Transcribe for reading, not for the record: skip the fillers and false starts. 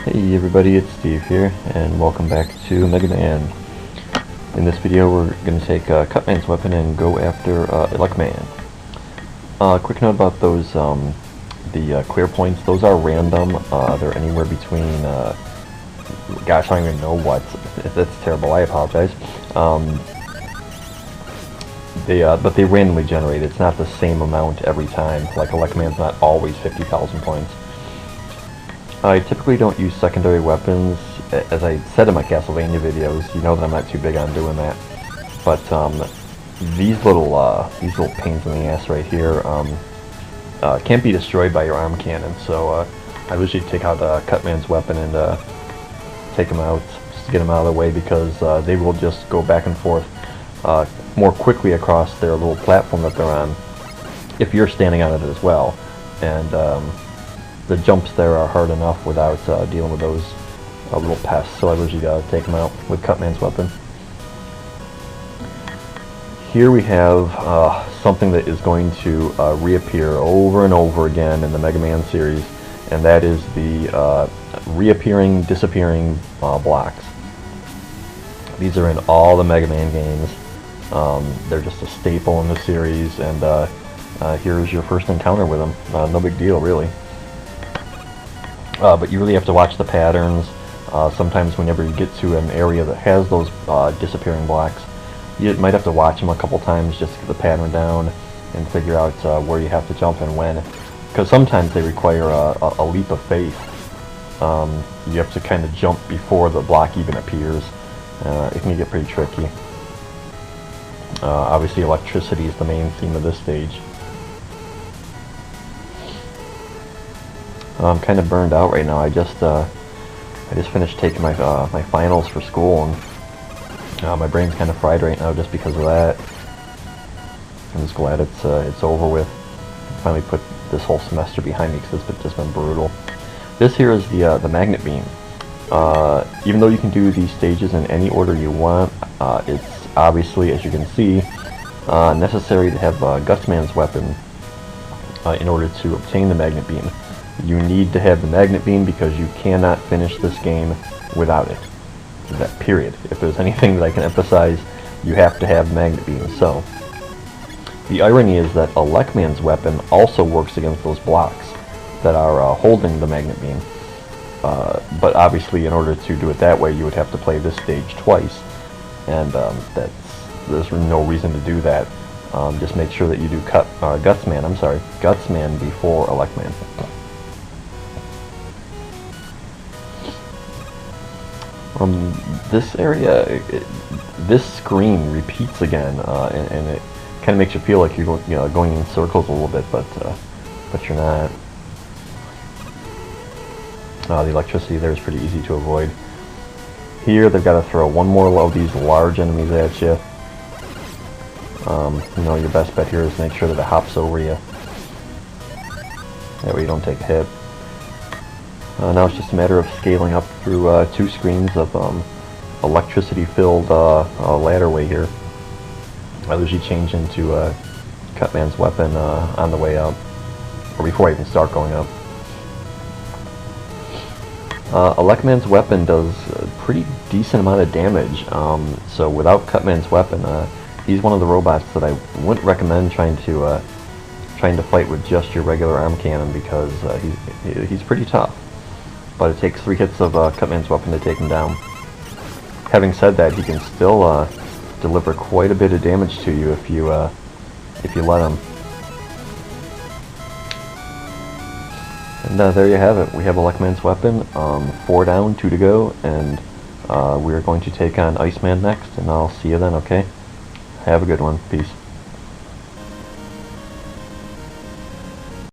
Hey everybody, it's Steve here, and welcome back to Megaman. In this video we're going to take Cutman's weapon and go after Elecman. Quick note about those, the clear points, those are random. They're anywhere between, gosh, I don't even know what. That's terrible, I apologize. But they randomly generate. It's not the same amount every time. Like Elecman's not always 50,000 points. I typically don't use secondary weapons. As I said in my Castlevania videos, you know that I'm not too big on doing that. But these little pains in the ass right here can't be destroyed by your arm cannon. So I usually take out Cutman's weapon and take him out, just to get him out of the way, because they will just go back and forth more quickly across their little platform that they're on if you're standing on it as well. And the jumps there are hard enough without dealing with those little pests, so I usually take them out with Cutman's weapon. Here we have something that is going to reappear over and over again in the Mega Man series, and that is the reappearing, disappearing blocks. These are in all the Mega Man games. They're just a staple in the series, and here's your first encounter with them. No big deal, really. But you really have to watch the patterns. Sometimes whenever you get to an area that has those disappearing blocks, you might have to watch them a couple times just to get the pattern down and figure out where you have to jump and when. Because sometimes they require a leap of faith. You have to kind of jump before the block even appears. It can get pretty tricky. Obviously electricity is the main theme of this stage. I'm kind of burned out right now. I just finished taking my my finals for school, and my brain's kind of fried right now just because of that. I'm just glad it's over with. Finally put this whole semester behind me because it's just been brutal. This here is the magnet beam. Even though you can do these stages in any order you want, it's obviously, as you can see, necessary to have Gutsman's weapon in order to obtain the magnet beam. You need to have the magnet beam because you cannot finish this game without it. That period. If there's anything that I can emphasize, you have to have magnet beam. So, the irony is that Elecman's weapon also works against those blocks that are holding the magnet beam. But obviously, in order to do it that way, you would have to play this stage twice, and there's no reason to do that. Just make sure that you do Gutsman before Elecman. This area, this screen repeats again, and it kind of makes you feel like you're going in circles a little bit, but you're not. The electricity there is pretty easy to avoid. Here they've got to throw one more of these large enemies at you. Your best bet here is make sure that it hops over you. That way you don't take a hit. Now it's just a matter of scaling up through 2 screens of electricity-filled ladderway here. I usually change into Cutman's weapon on the way up, or before I even start going up. Elecman's weapon does a pretty decent amount of damage, so without Cutman's weapon, he's one of the robots that I wouldn't recommend trying to fight with just your regular arm cannon, because he's pretty tough. But it takes 3 hits of Cutman's weapon to take him down. Having said that, he can still deliver quite a bit of damage to you if you let him. And there you have it. We have Elecman's weapon. 4 down, 2 to go, and we are going to take on Iceman next. And I'll see you then. Okay. Have a good one. Peace.